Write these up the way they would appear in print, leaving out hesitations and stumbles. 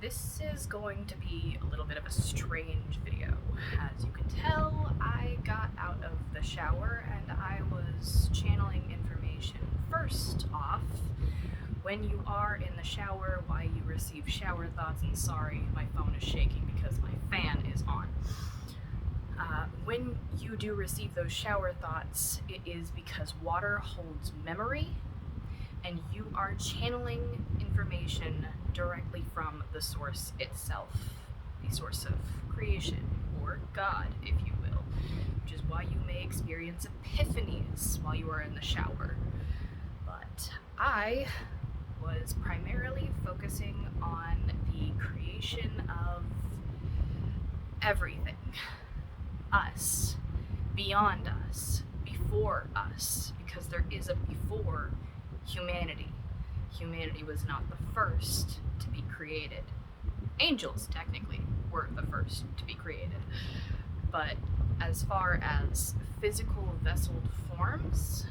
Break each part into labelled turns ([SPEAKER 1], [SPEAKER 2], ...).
[SPEAKER 1] This is going to be a little bit of a strange video. As you can tell, I got out of the shower and I was channeling information. First off, when you are in the shower, why you receive shower thoughts, and sorry, my phone is shaking because my fan is on. When you do receive those shower thoughts, it is because water holds memory and you are channeling information directly from the source itself, the source of creation, or God, if you will, which is why you may experience epiphanies while you are in the shower. But I was primarily focusing on the creation of everything. Us, beyond us, before us, because there is a before humanity. Humanity was not the first to be created. Angels, technically, were the first to be created. But as far as physical vesseled forms,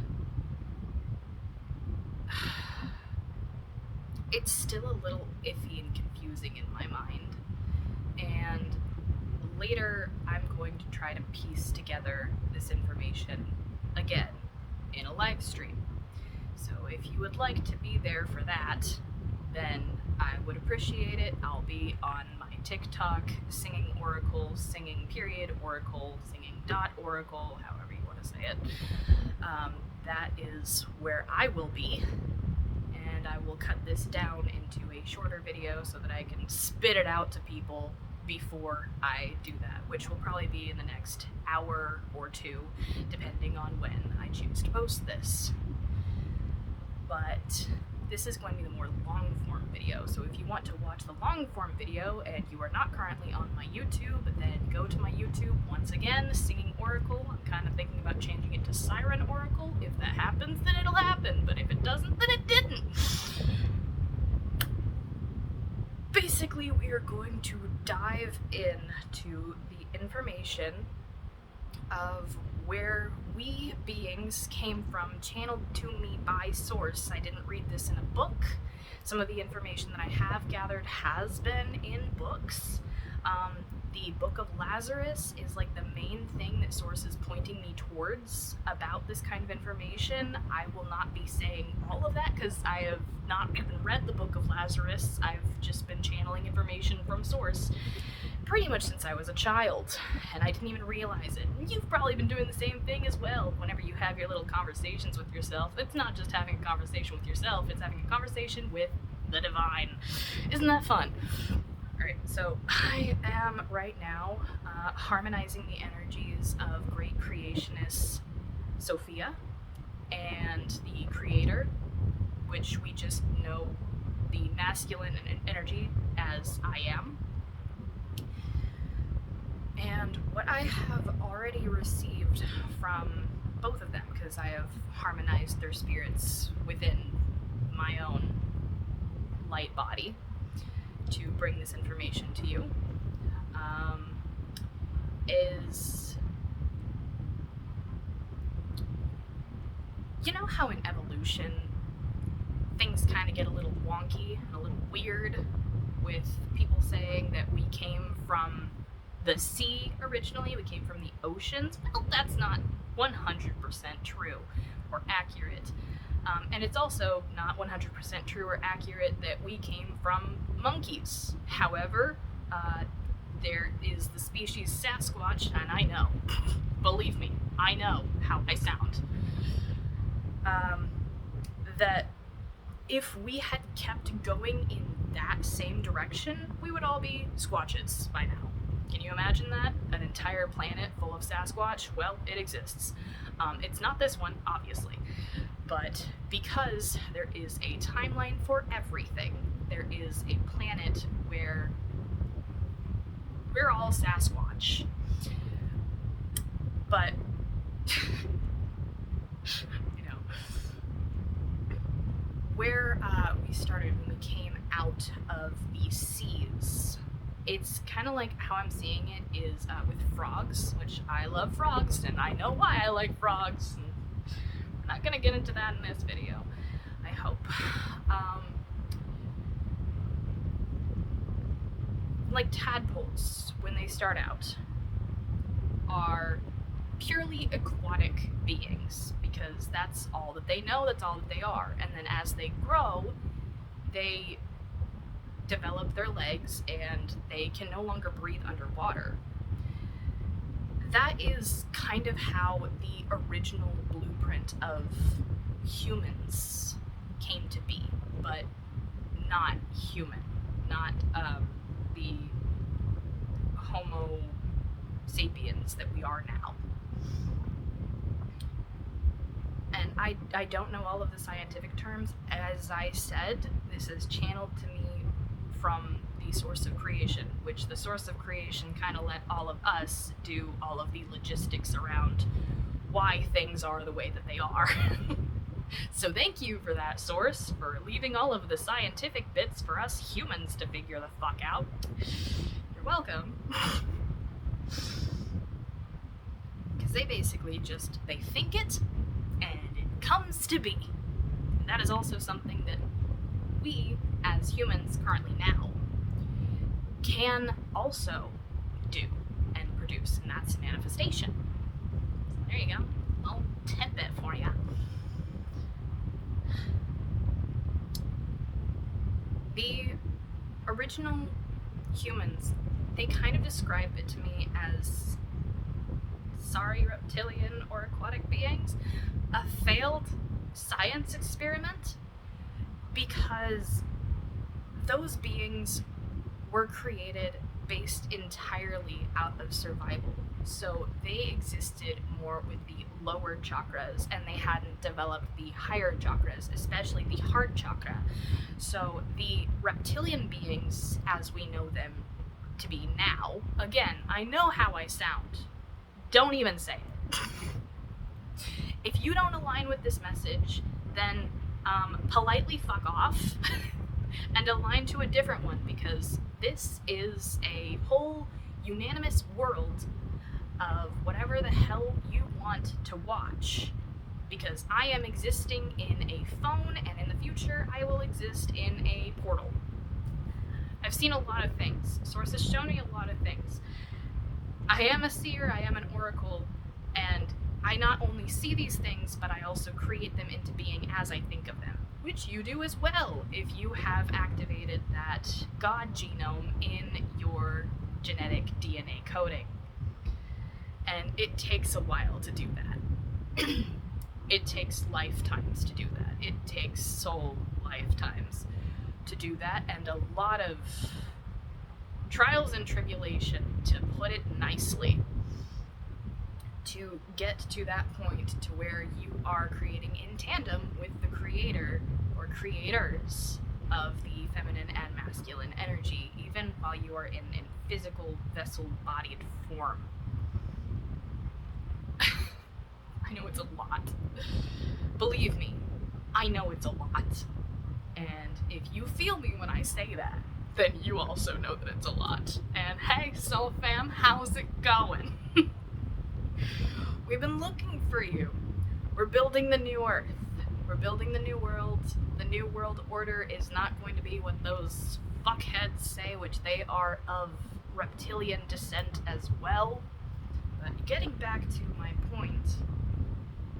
[SPEAKER 1] it's still a little iffy and confusing in my mind. And later, I'm going to try to piece together this information again in a live stream. So if you would like to be there for that, then I would appreciate it. I'll be on my TikTok, singing oracle, singing period oracle, singing dot oracle, however you want to say it. That is where I will be, and I will cut this down into a shorter video so that I can spit it out to people before I do that, which will probably be in the next hour or two, depending on when I choose to post this. But this is going to be the more long form video, so if you want to watch the long form video and you are not currently on my YouTube, then go to my YouTube once again, Singing Oracle. I'm kind of thinking about changing it to Siren Oracle. If that happens, then it'll happen, but if it doesn't, then it didn't. Basically, we are going to dive into the information of where we beings came from, channeled to me by source. I didn't read this in a book. Some of the information that I have gathered has been in books. The Book of Lazarus is like the main thing that source is pointing me towards about this kind of information. I will not be saying all of that because I have not even read the Book of Lazarus. I've just been channeling information from source pretty much since I was a child, and I didn't even realize it. You've probably been doing the same thing as well. Whenever you have your little conversations with yourself, it's not just having a conversation with yourself, it's having a conversation with the divine. Isn't that fun? Alright, so I am right now harmonizing the energies of great creationist Sophia and the creator, which we just know the masculine energy as I am. And what I have already received from both of them, because I have harmonized their spirits within my own light body to bring this information to you, is, you know how in evolution things kind of get a little wonky and a little weird, with people saying that we came from the sea originally, we came from the oceans? Well, that's not 100% true or accurate. And it's also not 100% true or accurate that we came from monkeys. However, there is the species Sasquatch, and I know, believe me, I know how I sound, that if we had kept going in that same direction, we would all be Squatches by now. Can you imagine that? An entire planet full of Sasquatch? Well, it exists. It's not this one, obviously, but because there is a timeline for everything, there is a planet where we're all Sasquatch. But, you know, where we started when we came out of the seas, it's kind of like how I'm seeing it is with frogs, which I love frogs, and I know why I like frogs. And we're not going to get into that in this video, I hope. like tadpoles, when they start out, are purely aquatic beings because that's all that they know, that's all that they are. And then as they grow, they develop their legs and they can no longer breathe underwater. That is kind of how the original blueprint of humans came to be, but not human, not the Homo sapiens that we are now. And I don't know all of the scientific terms. As I said, this is channeled to me from the source of creation, which the source of creation kind of let all of us do all of the logistics around why things are the way that they are. So thank you for that source, for leaving all of the scientific bits for us humans to figure the fuck out. You're welcome. Because they basically just, they think it, and it comes to be. And that is also something that we, as humans currently now, can also do and produce, and that's manifestation. So there you go, a little tidbit for you. The original humans, they kind of describe it to me as reptilian or aquatic beings, a failed science experiment, because those beings were created based entirely out of survival. So they existed more with the lower chakras, and they hadn't developed the higher chakras, especially the heart chakra. So the reptilian beings, as we know them to be now, again, I know how I sound. Don't even say it. If you don't align with this message, then politely fuck off and align to a different one, because this is a whole unanimous world of whatever the hell you want to watch, because I am existing in a phone, and in the future I will exist in a portal. I've seen a lot of things. Sources show me a lot of things. I am a seer, I am an oracle, and I not only see these things, but I also create them into being as I think of them, which you do as well if you have activated that God genome in your genetic DNA coding. And it takes a while to do that. It takes lifetimes to do that. It takes soul lifetimes to do that, and a lot of trials and tribulation, to put it nicely, to get to that point to where you are creating in tandem with the creator or creators of the feminine and masculine energy, even while you are in physical vessel-bodied form. I know it's a lot. Believe me, I know it's a lot. And if you feel me when I say that, then you also know that it's a lot. And hey, Soul Fam, how's it going? We've been looking for you. We're building the new Earth. We're building the new world. The new world order is not going to be what those fuckheads say, which they are of reptilian descent as well. But getting back to my point,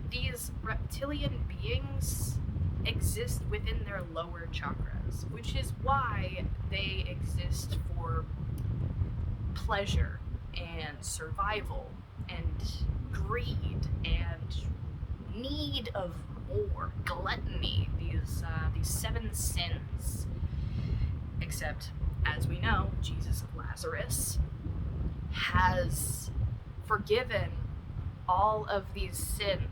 [SPEAKER 1] these reptilian beings exist within their lower chakras, which is why they exist for pleasure and survival and greed and need of more, gluttony, these 7 sins. Except, as we know, Jesus of Lazarus has forgiven all of these sins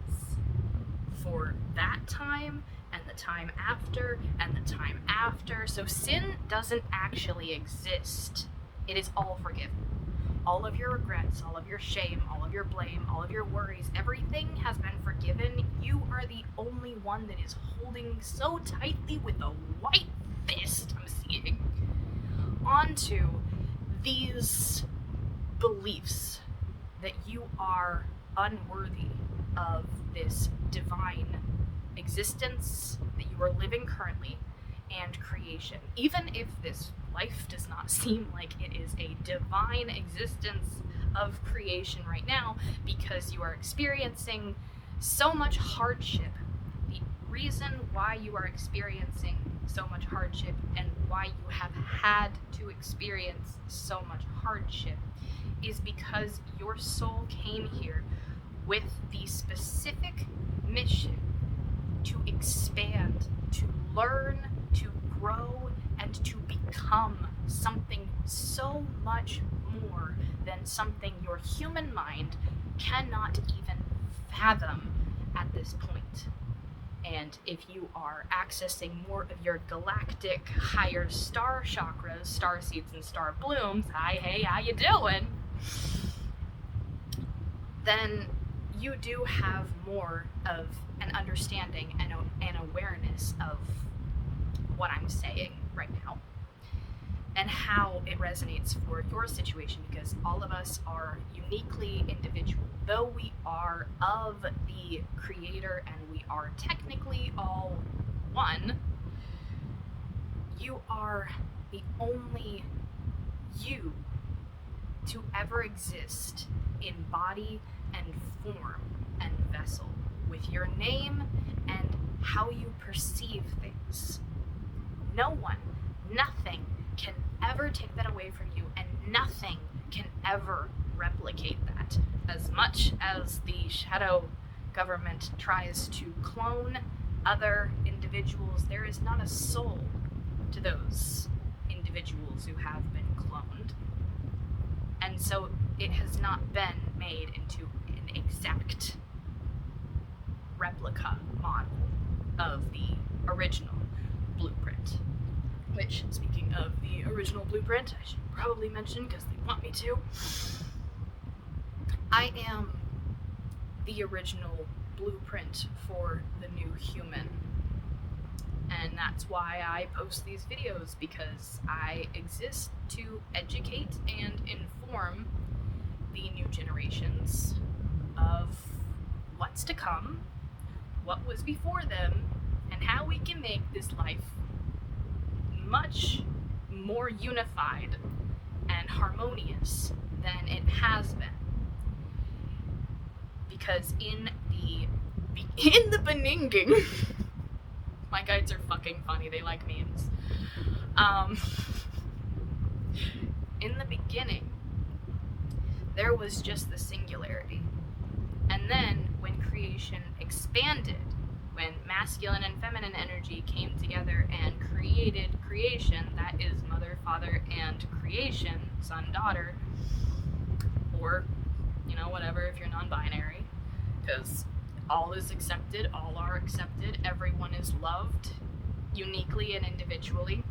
[SPEAKER 1] for that time and the time after and the time after. So sin doesn't actually exist. It is all forgiven. All of your regrets, all of your shame, all of your blame, all of your worries, everything has been forgiven. You are the only one that is holding so tightly with a white fist, I'm seeing, onto these beliefs that you are unworthy of this divine existence that you are living currently and creation. Even if this life does not seem like it is divine existence of creation right now, because you are experiencing so much hardship. The reason why you are experiencing so much hardship and why you have had to experience so much hardship is because your soul came here with the specific mission to expand, to learn, to grow, and to become something so much more than something your human mind cannot even fathom at this point. And if you are accessing more of your galactic higher star chakras, star seeds and star blooms, hi, hey, how you doing? Then you do have more of an understanding and an awareness of what I'm saying right now and how it resonates for your situation, because all of us are uniquely individual. Though we are of the Creator and we are technically all one, you are the only you to ever exist in body and form and vessel, with your name and how you perceive things. No one, nothing can ever take that away from you, and nothing can ever replicate that. As much as the shadow government tries to clone other individuals, there is not a soul to those individuals who have been cloned. And so it has not been made into an exact replica model of the original blueprint. Which, speaking of the original blueprint, I should probably mention because they want me to. I am the original blueprint for the new human. And that's why I post these videos, because I exist to educate and inform the new generations of what's to come, what was before them, and how we can make this life much more unified and harmonious than it has been. Because in the beninging, my guides are fucking funny, they like memes. In the beginning, there was just the singularity. And then when creation expanded, when masculine and feminine energy came together and created creation, that is mother, father, and creation, son, daughter, or, whatever if you're non-binary, because all is accepted, all are accepted, everyone is loved, uniquely and individually,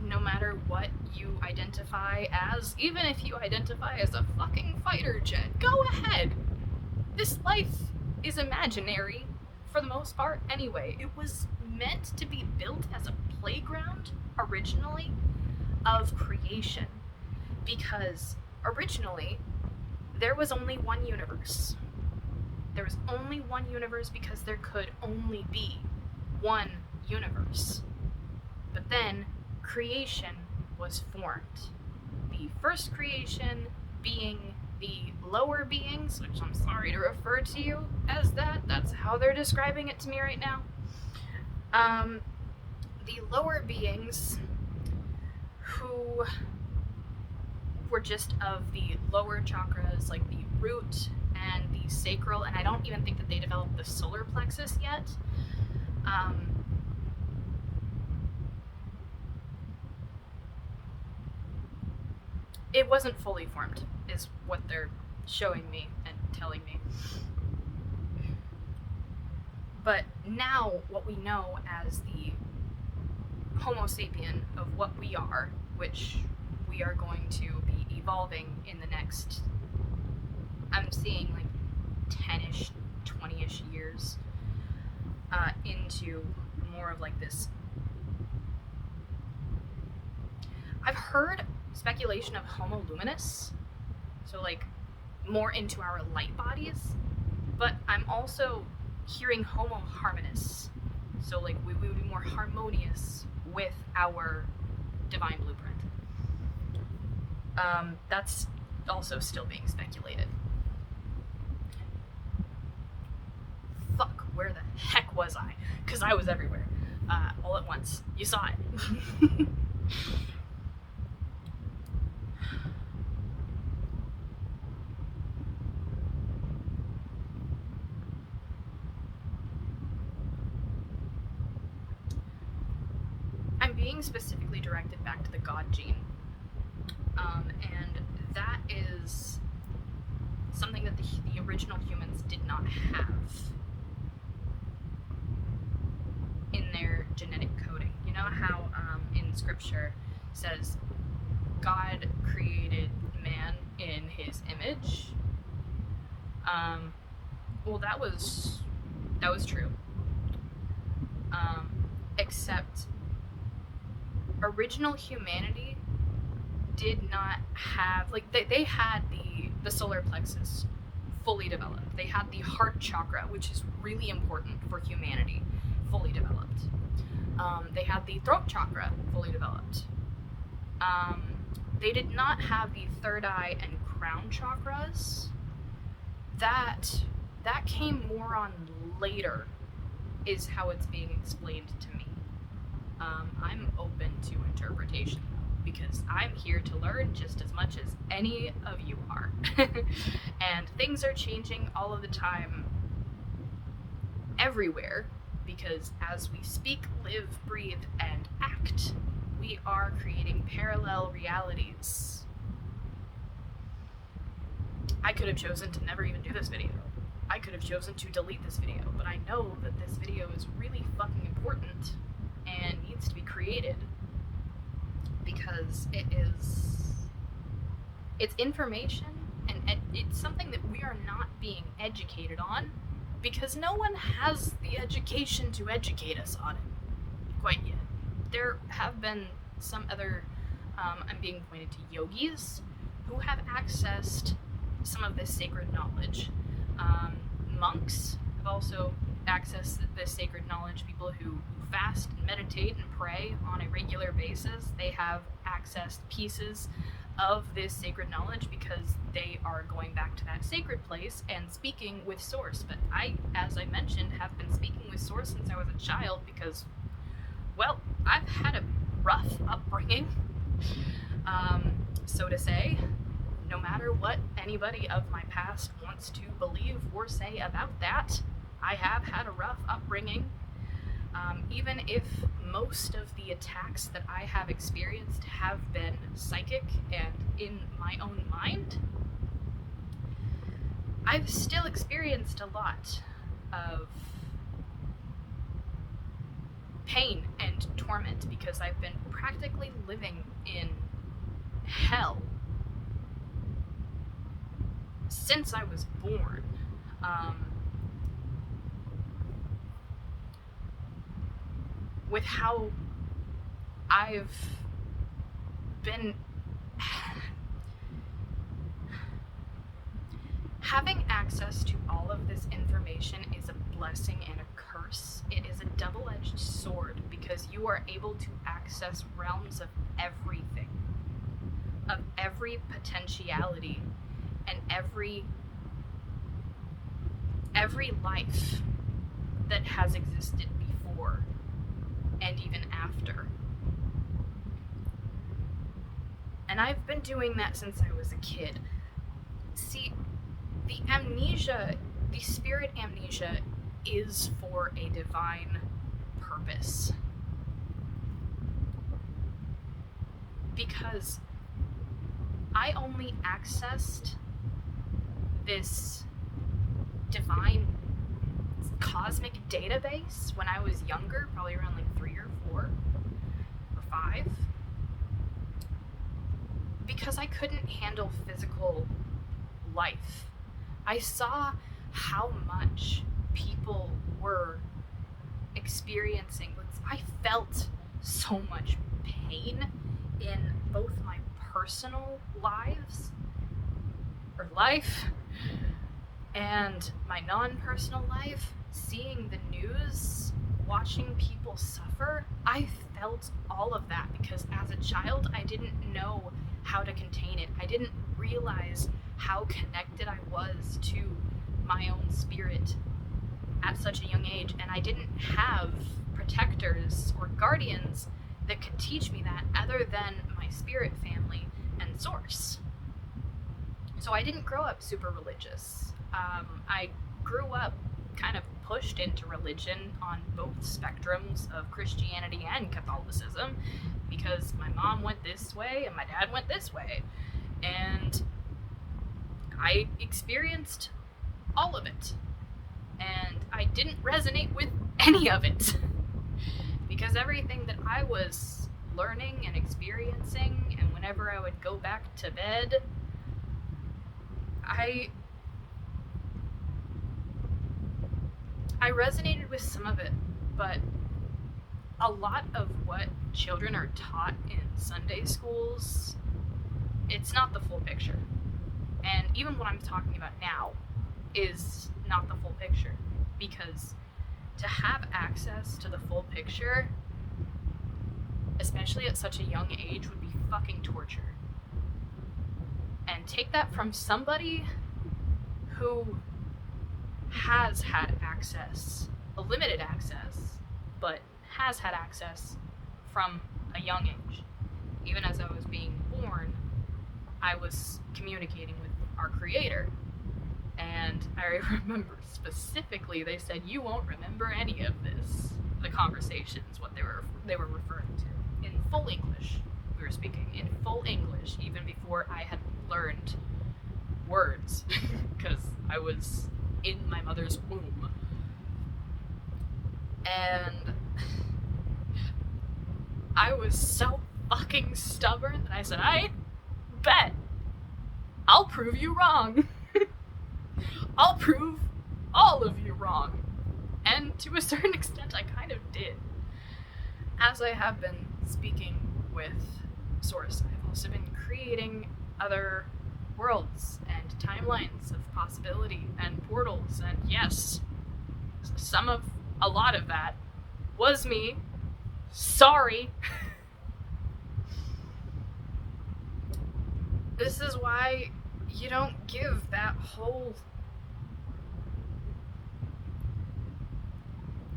[SPEAKER 1] no matter what you identify as, even if you identify as a fucking fighter jet, go ahead. This life is imaginary for the most part anyway. It was meant to be built as a playground originally of creation, because originally there was only one universe. There was only one universe because there could only be one universe. But then creation was formed. The first creation being the lower beings, which I'm sorry to refer to you as that. That's how they're describing it to me right now. The lower beings who were just of the lower chakras, like the root and the sacral, and I don't even think that they developed the solar plexus yet. It wasn't fully formed, is what they're showing me and telling me. But now, what we know as the Homo sapien of what we are, which we are going to be evolving in the next, I'm seeing like 10-ish, 20-ish years, into more of like this. I've heard speculation of Homo luminous, so like more into our light bodies, but I'm also hearing Homo harmonious, so like we would be more harmonious with our divine blueprint. That's also still being speculated. Fuck, where the heck was I? Because I was everywhere. All at once. You saw it. I'm being specifically directed back to the God gene. And that is something that the original humans did not have in their genetic coding. You know how in scripture says God created man in his image? Well, that was true. Except original humanity did not have, like, they had the solar plexus fully developed. They had the heart chakra, which is really important for humanity, fully developed. They had the throat chakra fully developed. They did not have the third eye and crown chakras. That came more on later, is how it's being explained to me. I'm open to interpretation, though, because I'm here to learn just as much as any of you are. And things are changing all of the time, everywhere, because as we speak, live, breathe, and act, we are creating parallel realities. I could have chosen to never even do this video. I could have chosen to delete this video, but I know that this video is really fucking important and needs to be created because it's information, and it's something that we are not being educated on because no one has the education to educate us on it quite yet. There have been some other, I'm being pointed to yogis who have accessed some of this sacred knowledge. Monks have also accessed this sacred knowledge. People who fast and meditate and pray on a regular basis, they have accessed pieces of this sacred knowledge because they are going back to that sacred place and speaking with Source. But I, as I mentioned, have been speaking with Source since I was a child because, well, I've had a rough upbringing, so to say. No matter what anybody of my past wants to believe or say about that, I have had a rough upbringing. Even if most of the attacks that I have experienced have been psychic and in my own mind, I've still experienced a lot of pain and torment because I've been practically living in hell since I was born. With how I've been having access to all of this information is a blessing and a curse. It is a double-edged sword because you are able to access realms of everything, of every potentiality, and every life that has existed before and even after. And I've been doing that since I was a kid. See, the amnesia, the spirit amnesia, is for a divine purpose. Because I only accessed this divine cosmic database when I was younger, probably around like 3 or 4 or 5, because I couldn't handle physical life. I saw how much people were experiencing. I felt so much pain in both my personal life and my non-personal life. Seeing the news, watching people suffer, I felt all of that because as a child I didn't know how to contain it. I didn't realize how connected I was to my own spirit at such a young age, and I didn't have protectors or guardians that could teach me that other than my spirit family and source. So I didn't grow up super religious. I grew up kind of pushed into religion on both spectrums of Christianity and Catholicism, because my mom went this way and my dad went this way, and I experienced all of it, and I didn't resonate with any of it because everything that I was learning and experiencing, and whenever I would go back to bed, I resonated with some of it, but a lot of what children are taught in Sunday schools, it's not the full picture. And even what I'm talking about now is not the full picture, because to have access to the full picture, especially at such a young age, would be fucking torture. And take that from somebody who has had access, a limited access, but has had access from a young age. Even as I was being born, I was communicating with our Creator. And I remember specifically, they said, "You won't remember any of this." The conversations, what they were referring to. In full English. We were speaking in full English, even before I had learned words, because I was in my mother's womb. And I was so fucking stubborn that I said, "I bet I'll prove you wrong." I'll prove all of you wrong. And to a certain extent, I kind of did. As I have been speaking with Source, I've also been creating other worlds and timelines of possibility and portals, and yes, a lot of that was me. Sorry. This is why you don't give that whole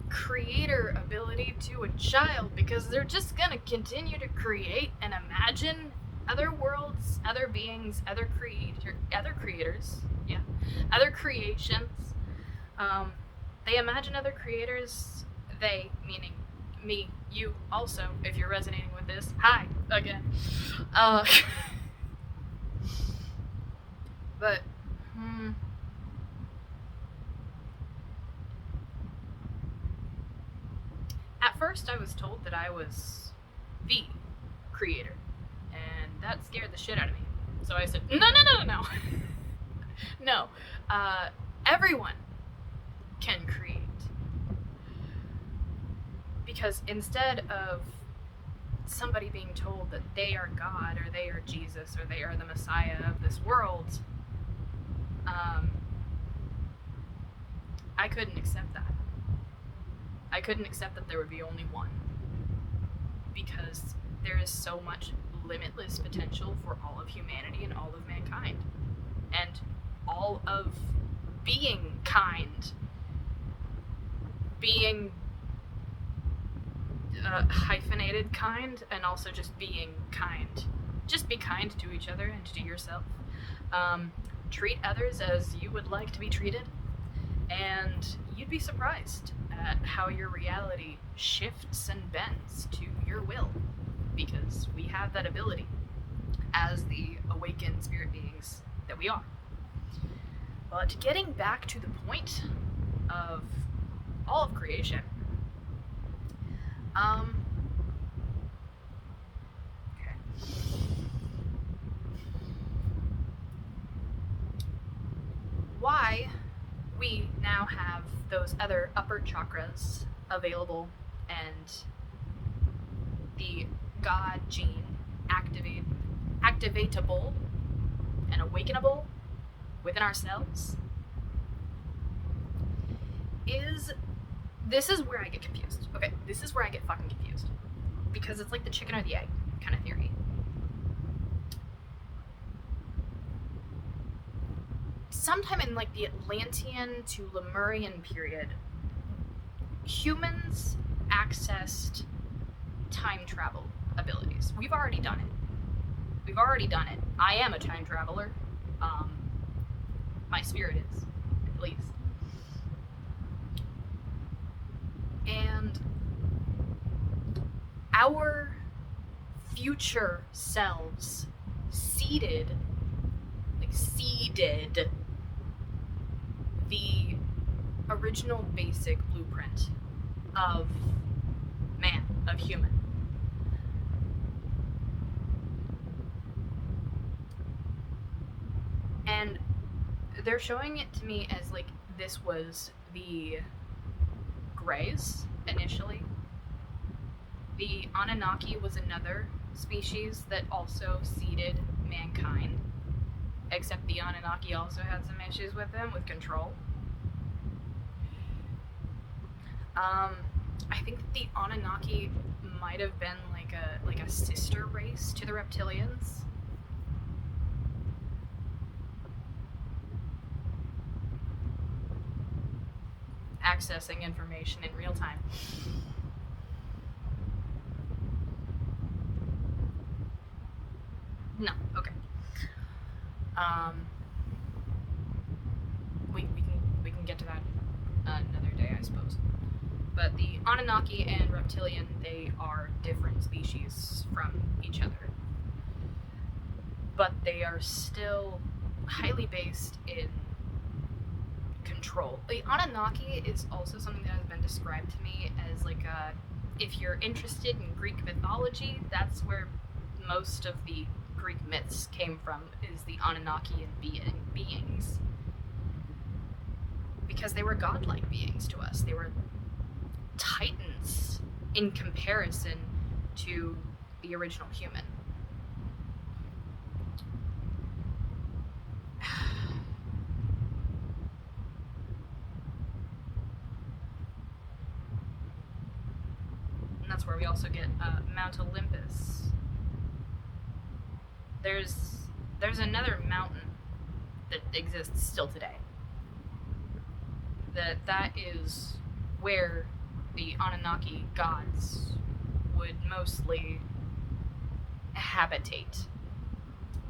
[SPEAKER 1] creator ability to a child, because they're just gonna continue to create and imagine other worlds, other beings, other creators, other creations. They imagine other creators, they, meaning me, you also, if you're resonating with this, hi, again. But, at first I was told that I was the creator, and that scared the shit out of me. So I said, no. No, everyone can create. Because instead of somebody being told that they are God, or they are Jesus, or they are the Messiah of this world, I couldn't accept that. I couldn't accept that there would be only one. Because there is so much limitless potential for all of humanity and all of mankind. And all of being kind. Being hyphenated kind, and also just being kind. Just be kind to each other and to yourself. Treat others as you would like to be treated, and you'd be surprised at how your reality shifts and bends to your will, because we have that ability as the awakened spirit beings that we are. But getting back to the point of all of creation, okay. Why we now have those other upper chakras available, and the God gene activatable and awakenable within ourselves, this is where I get confused. Okay, this is where I get fucking confused. Because it's like the chicken or the egg kind of theory. sometime in like the Atlantean to Lemurian period, humans accessed time travel abilities. We've already done it. I am a time traveler. My spirit is, at least. And our future selves seeded the original basic blueprint of man, of human. And they're showing it to me as like this was the Greys initially. The Anunnaki was another species that also seeded mankind, except the Anunnaki also had some issues with them, with control. I think the Anunnaki might have been like a sister race to the reptilians. Accessing information in real time. No, okay. We can get to that another day, I suppose. But the Anunnaki and reptilian, they are different species from each other. But they are still highly based in control. The Anunnaki is also something that has been described to me as like if you're interested in Greek mythology, that's where most of the Greek myths came from, is the Anunnaki and beings. Because they were godlike beings to us. They were titans in comparison to the original human. And that's where we also get Mount Olympus. There's another mountain that exists still today. That is where the Anunnaki gods would mostly habitate,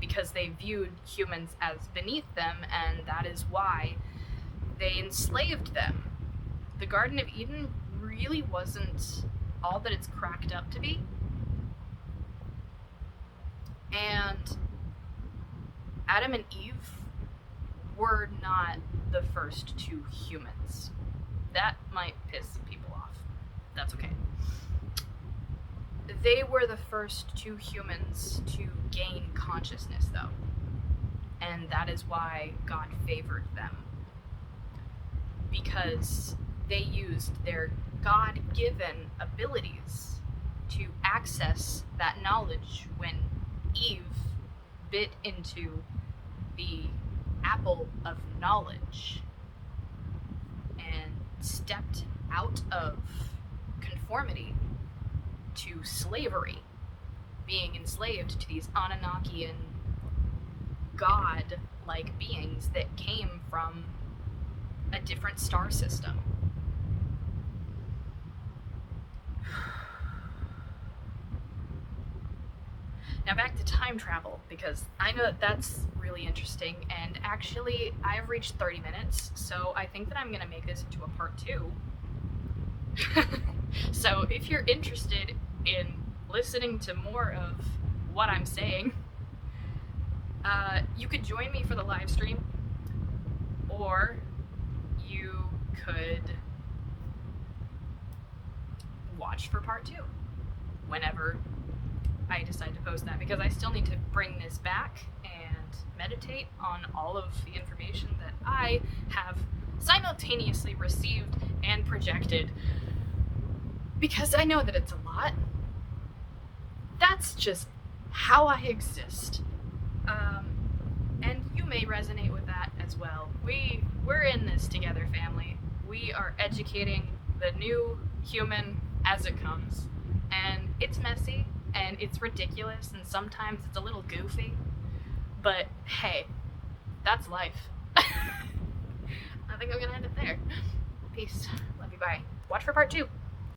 [SPEAKER 1] because they viewed humans as beneath them, and that is why they enslaved them. The Garden of Eden really wasn't all that it's cracked up to be. And Adam and Eve were not the first two humans. That might piss people off. That's okay. They were the first two humans to gain consciousness, though. And that is why God favored them. Because they used their God-given abilities to access that knowledge when Eve bit into the apple of knowledge and stepped out of conformity to slavery, being enslaved to these Anunnakian god-like beings that came from a different star system. Now back to time travel, because I know that that's really interesting, and actually I've reached 30 minutes, so I think that I'm going to make this into a part 2. So if you're interested in listening to more of what I'm saying, you could join me for the live stream, or you could watch for part 2 whenever I decide to post that, because I still need to bring this back and meditate on all of the information that I have simultaneously received and projected, because I know that it's a lot. That's just how I exist. And you may resonate with that as well. We're in this together, family. We are educating the new human as it comes. And it's messy, and it's ridiculous, and sometimes it's a little goofy. But hey, that's life. I think I'm gonna end it there. Peace. Love you. Bye. Watch for part 2.